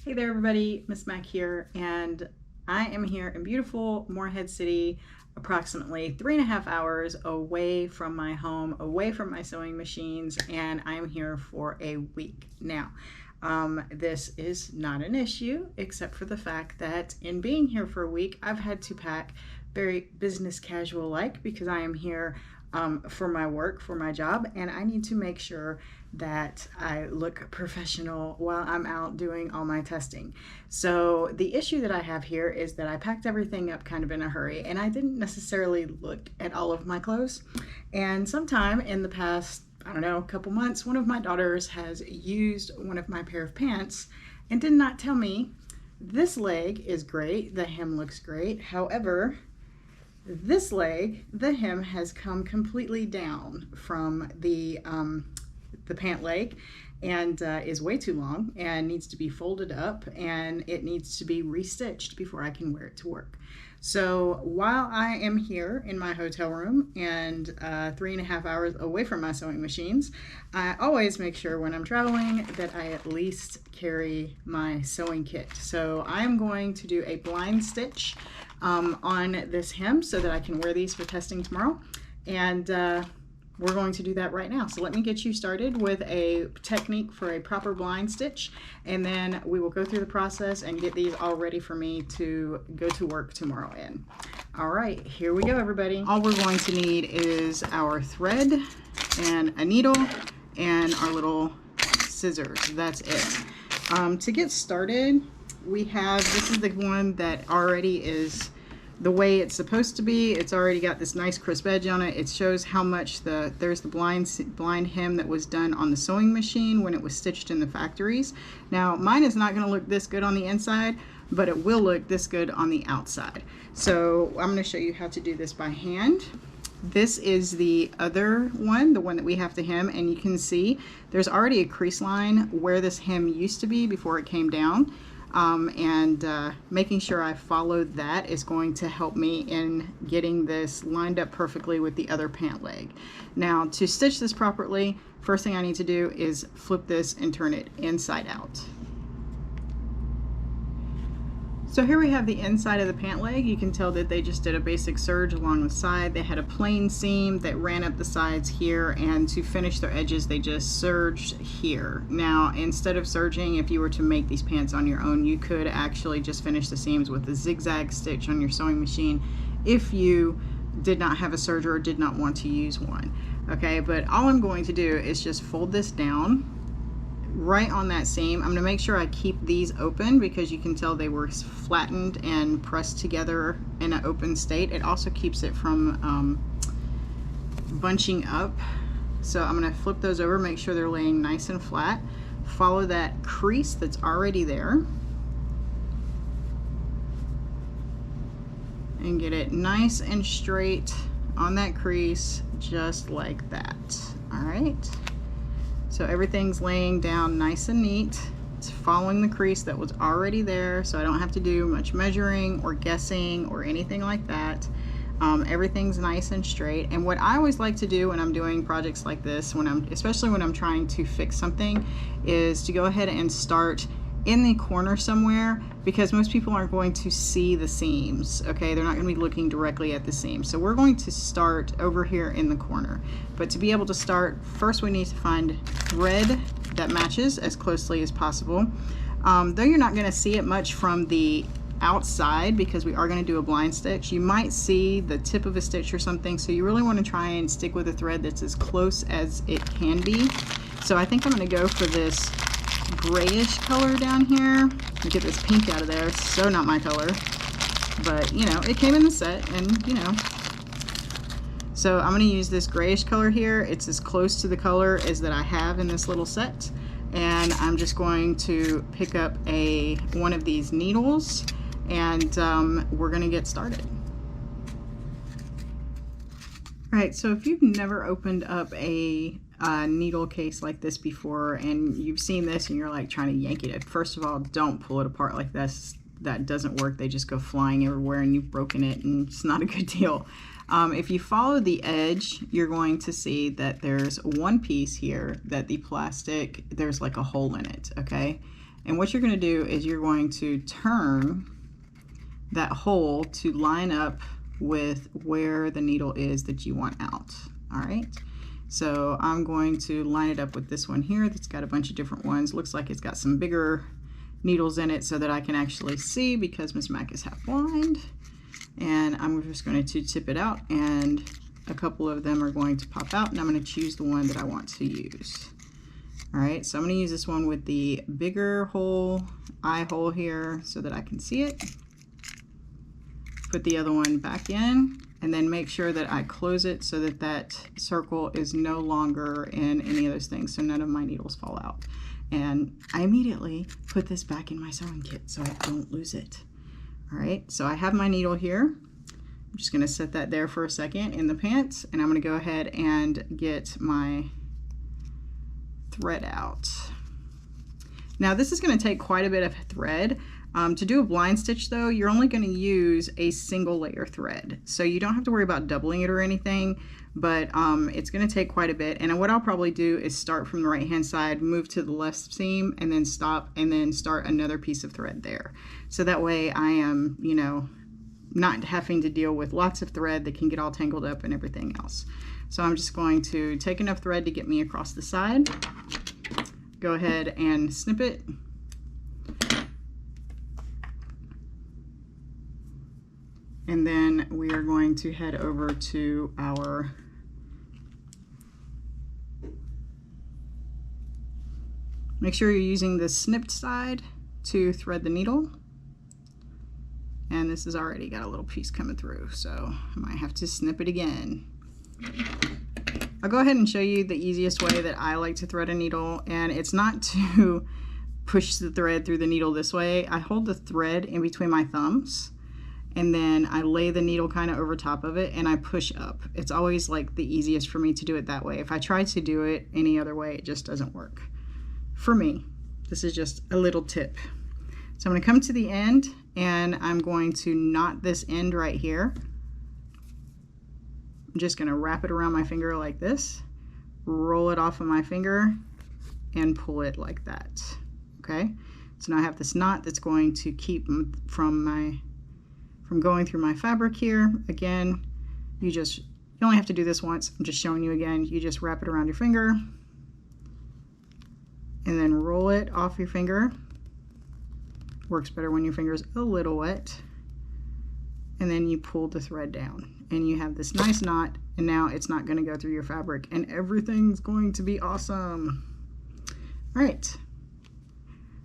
Hey there everybody, Miss Mac here, and I am here in beautiful Morehead City, approximately 3.5 hours away from my home, away from my sewing machines, and I'm here for a week. Now, this is not an issue, except for the fact that in being here for a week, I've had to pack very business casual like because I am here for my work, for my job, and I need to make sure that I look professional while I'm out doing all my testing. So the issue that I have here is that I packed everything up kind of in a hurry and I didn't necessarily look at all of my clothes. And sometime in the past, I don't know, a couple months, one of my daughters has used one of my pair of pants and did not tell me, this leg is great, the hem looks great. However, this leg, the hem has come completely down from the pant leg and is way too long and needs to be folded up, and it needs to be restitched before I can wear it to work. So while I am here in my hotel room and 3.5 hours away from my sewing machines, I always make sure when I'm traveling that I at least carry my sewing kit. So I am going to do a blind stitch on this hem so that I can wear these for testing tomorrow. And we're going to do that right now. So let me get you started with a technique for a proper blind stitch, and then we will go through the process and get these all ready for me to go to work tomorrow in. All right, here we go, everybody. All we're going to need is our thread and a needle and our little scissors. That's it. To get started, we have, this is the one that already is the way it's supposed to be. It's already got this nice crisp edge on it. It shows how much there's the blind hem that was done on the sewing machine when it was stitched in the factories. Now mine is not going to look this good on the inside, but it will look this good on the outside. So I'm going to show you how to do this by hand. This is the other one, the one that we have to hem, and you can see there's already a crease line where this hem used to be before it came down. Making sure I follow that is going to help me in getting this lined up perfectly with the other pant leg. Now, to stitch this properly, first thing I need to do is flip this and turn it inside out. So here we have the inside of the pant leg. You can tell that they just did a basic serge along the side. They had a plain seam that ran up the sides here, and to finish their edges they just serged here. Now instead of serging, if you were to make these pants on your own, you could actually just finish the seams with a zigzag stitch on your sewing machine if you did not have a serger or did not want to use one. Okay, but all I'm going to do is just fold this down right on that seam. I'm going to make sure I keep these open because you can tell they were flattened and pressed together in an open state. It also keeps it from bunching up. So I'm going to flip those over, make sure they're laying nice and flat. Follow that crease that's already there and get it nice and straight on that crease, just like that. All right. So everything's laying down nice and neat. It's following the crease that was already there, so I don't have to do much measuring or guessing or anything like that. Everything's nice and straight. And what I always like to do when I'm doing projects like this, especially when I'm trying to fix something, is to go ahead and start in the corner somewhere, because most people aren't going to see the seams. Okay, they're not going to be looking directly at the seams. So we're going to start over here in the corner. But to be able to start, first we need to find thread that matches as closely as possible. Though you're not going to see it much from the outside because we are going to do a blind stitch, you might see the tip of a stitch or something, so you really want to try and stick with a thread that's as close as it can be. So I think I'm going to go for this grayish color down here. Get this pink out of there. It's so not my color, but you know, it came in the set, and you know. So I'm going to use this grayish color here. It's as close to the color as that I have in this little set, and I'm just going to pick up one of these needles, and we're going to get started. All right, so if you've never opened up a needle case like this before and you've seen this and you're like trying to yank it, first of all, don't pull it apart like this. That doesn't work. They just go flying everywhere and you've broken it, and it's not a good deal. If you follow the edge, you're going to see that there's one piece here that the plastic, there's like a hole in it, okay? And what you're going to do is you're going to turn that hole to line up with where the needle is that you want out. All right, so I'm going to line it up with this one here that's got a bunch of different ones. Looks like it's got some bigger needles in it so that I can actually see, because Miss Mac is half blind. And I'm just going to tip it out, and a couple of them are going to pop out, and I'm going to choose the one that I want to use. All right, so I'm going to use this one with the bigger hole, eye hole here, so that I can see it. Put the other one back in, and then make sure that I close it so that that circle is no longer in any of those things, so none of my needles fall out. And I immediately put this back in my sewing kit so I don't lose it. All right, so I have my needle here. I'm just going to set that there for a second in the pants, and I'm going to go ahead and get my thread out. Now this is going to take quite a bit of thread. To do a blind stitch though, you're only going to use a single layer thread, so you don't have to worry about doubling it or anything, but it's going to take quite a bit. And what I'll probably do is start from the right hand side, move to the left seam, and then stop, and then start another piece of thread there. So that way I am, you know, not having to deal with lots of thread that can get all tangled up and everything else. So I'm just going to take enough thread to get me across the side, go ahead and snip it, and then we are going to head over to our make sure you're using the snipped side to thread the needle. And this has already got a little piece coming through, so I might have to snip it again. I'll go ahead and show you the easiest way that I like to thread a needle, and it's not to push the thread through the needle this way. I hold the thread in between my thumbs, and then I lay the needle kind of over top of it, and I push up. It's always like the easiest for me to do it that way. If I try to do it any other way, it just doesn't work for me. This is just a little tip. So I'm going to come to the end, and I'm going to knot this end right here. I'm just going to wrap it around my finger like this, roll it off of my finger, and pull it like that. Okay, so now I have this knot that's going to keep from going through my fabric here. Again, you only have to do this once. I'm just showing you again. You just wrap it around your finger and then roll it off your finger. Works better when your finger is a little wet. And then you pull the thread down, and you have this nice knot, and now it's not going to go through your fabric, and everything's going to be awesome. All right,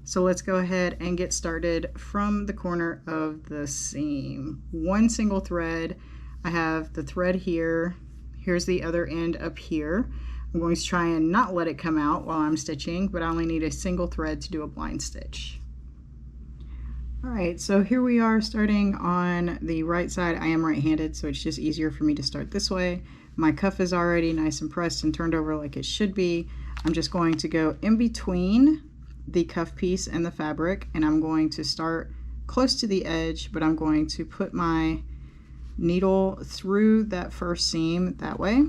so let's go ahead and get started from the corner of the seam. One single thread. I have the thread here. Here's the other end up here. I'm going to try and not let it come out while I'm stitching, but I only need a single thread to do a blind stitch. All right, so here we are starting on the right side. I am right-handed, so it's just easier for me to start this way. My cuff is already nice and pressed and turned over like it should be. I'm just going to go in between the cuff piece and the fabric, and I'm going to start close to the edge, but I'm going to put my needle through that first seam that way.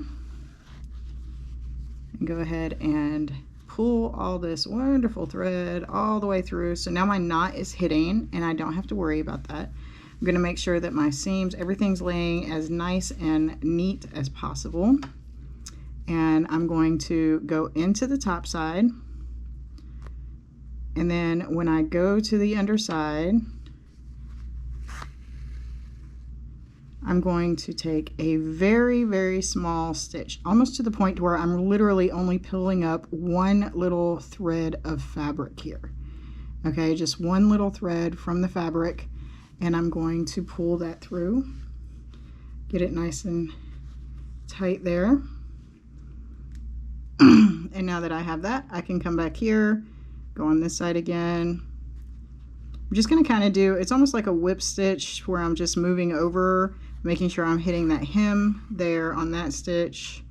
And go ahead and pull all this wonderful thread all the way through. So now my knot is hitting, and I don't have to worry about that. I'm going to make sure that my seams, everything's laying as nice and neat as possible. And I'm going to go into the top side. And then when I go to the underside, I'm going to take a very, very small stitch, almost to the point where I'm literally only pulling up one little thread of fabric here. Okay, just one little thread from the fabric, and I'm going to pull that through, get it nice and tight there. And now that I have that, I can come back here, go on this side again. I'm just going to kind of do, it's almost like a whip stitch where I'm just moving over, making sure I'm hitting that hem there on that stitch,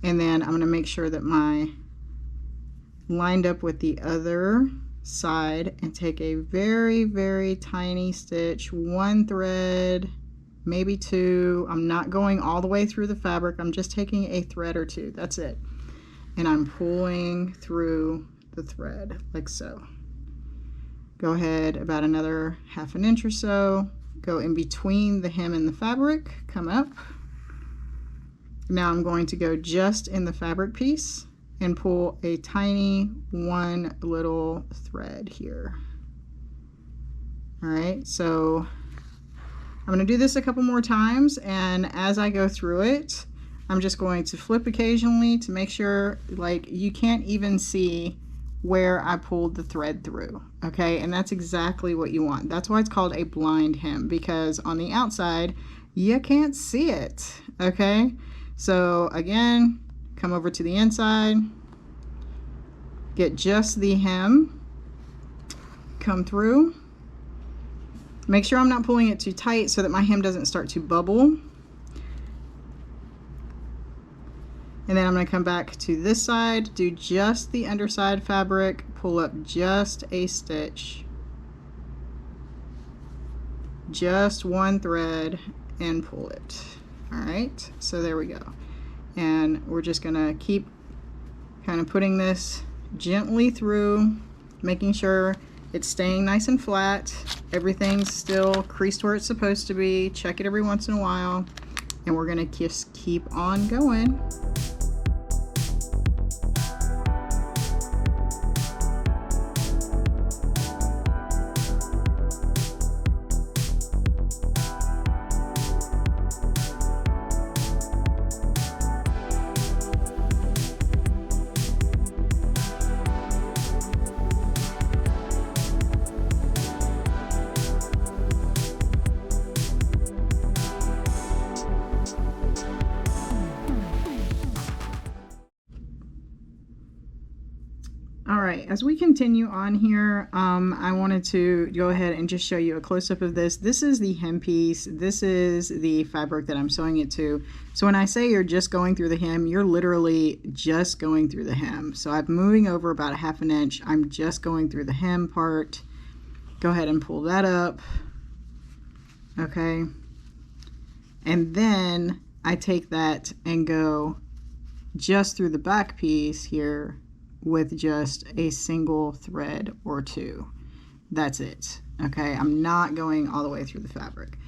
and then I'm going to make sure that my lined up with the other side, and take a very, very tiny stitch, one thread, maybe two. I'm not going all the way through the fabric, I'm just taking a thread or two, that's it, and I'm pulling through the thread like so. go ahead about another 1/2 inch or so, go in between the hem and the fabric, come up. Now I'm going to go just in the fabric piece and pull a tiny one little thread here. All right, so I'm going to do this a couple more times, and as I go through it, I'm just going to flip occasionally to make sure, like, you can't even see where I pulled the thread through, okay? And that's exactly what you want. That's why it's called a blind hem, because on the outside you can't see it, okay? So again, come over to the inside, get just the hem, come through. Make sure I'm not pulling it too tight so that my hem doesn't start to bubble. And then I'm going to come back to this side, do just the underside fabric, pull up just a stitch, just one thread, and pull it. All right, so there we go. And we're just going to keep kind of putting this gently through, making sure it's staying nice and flat. Everything's still creased where it's supposed to be. Check it every once in a while. And we're going to just keep on going. Alright, as we continue on here, I wanted to go ahead and just show you a close-up of this. This is the hem piece. This is the fabric that I'm sewing it to. So when I say you're just going through the hem, you're literally just going through the hem. So I'm moving over about 1/2 inch. I'm just going through the hem part. Go ahead and pull that up. Okay. And then I take that and go just through the back piece here with just a single thread or two. That's it. Okay, I'm not going all the way through the fabric.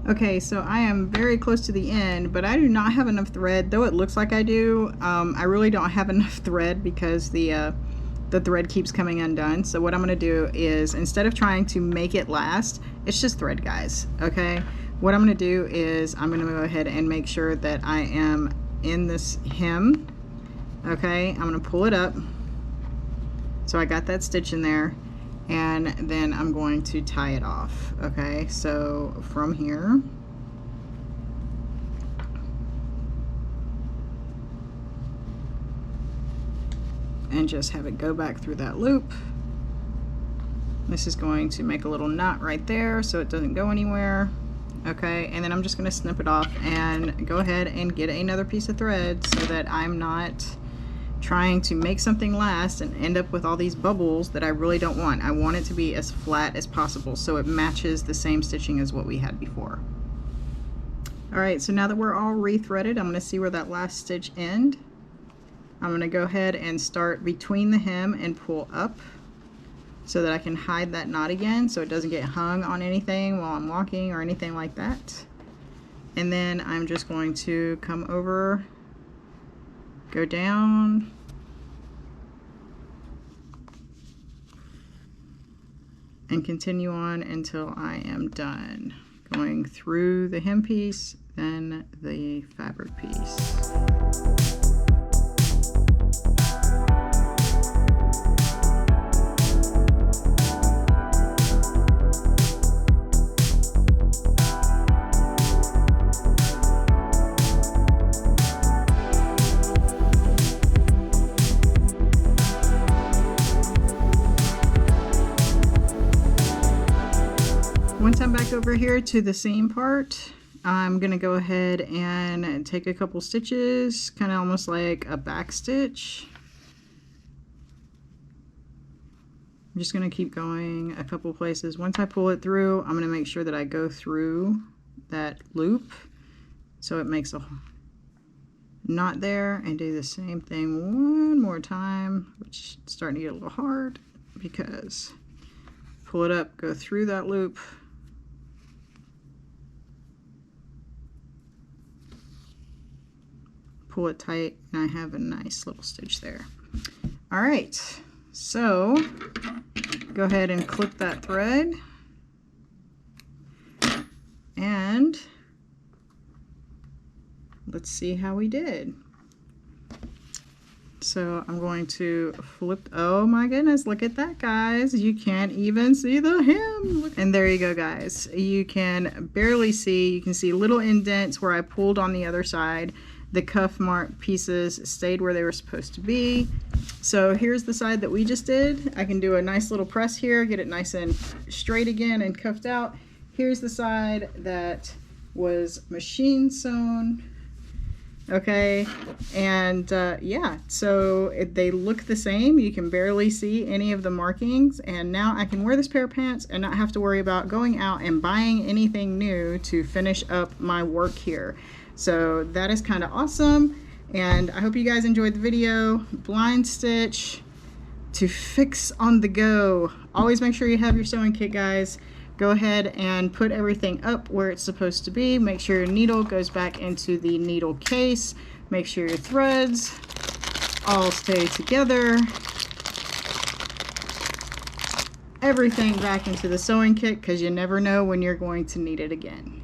Okay, so I am very close to the end, but I do not have enough thread, though it looks like I do. I really don't have enough thread because the thread keeps coming undone. So what I'm gonna do is, instead of trying to make it last, it's just thread, guys, okay? What I'm gonna do is I'm gonna go ahead and make sure that I am in this hem, Okay, I'm going to pull it up. So I got that stitch in there, and then I'm going to tie it off. Okay, so from here, and just have it go back through that loop. This is going to make a little knot right there so it doesn't go anywhere. Okay, and then I'm just going to snip it off and go ahead and get another piece of thread so that I'm not trying to make something last and end up with all these bubbles that I really don't want. I want it to be as flat as possible so it matches the same stitching as what we had before. Alright, so now that we're all rethreaded, I'm going to see where that last stitch ends. I'm going to go ahead and start between the hem and pull up so that I can hide that knot again so it doesn't get hung on anything while I'm walking or anything like that. And then I'm just going to come over, go down, and continue on until I am done. Going through the hem piece, then the fabric piece. Once I'm back over here to the seam part, I'm going to go ahead and take a couple stitches, kind of almost like a back stitch. I'm just going to keep going a couple places. Once I pull it through, I'm going to make sure that I go through that loop so it makes a knot there, and do the same thing one more time, which is starting to get a little hard because pull it up, go through that loop, pull it tight, and I have a nice little stitch there. All right, so go ahead and clip that thread, and let's see how we did. So I'm going to flip, oh my goodness, look at that, guys. You can't even see the hem. And there you go, guys. You can barely see, you can see little indents where I pulled on the other side. The cuff mark pieces stayed where they were supposed to be. So here's the side that we just did. I can do a nice little press here, get it nice and straight again and cuffed out. Here's the side that was machine sewn. Okay, and yeah, so they look the same. You can barely see any of the markings, and now I can wear this pair of pants and not have to worry about going out and buying anything new to finish up my work here. So that is kind of awesome, and I hope you guys enjoyed the video. Blind stitch to fix on the go. Always make sure you have your sewing kit, guys. Go ahead and put everything up where it's supposed to be. Make sure your needle goes back into the needle case. Make sure your threads all stay together. Everything back into the sewing kit because you never know when you're going to need it again.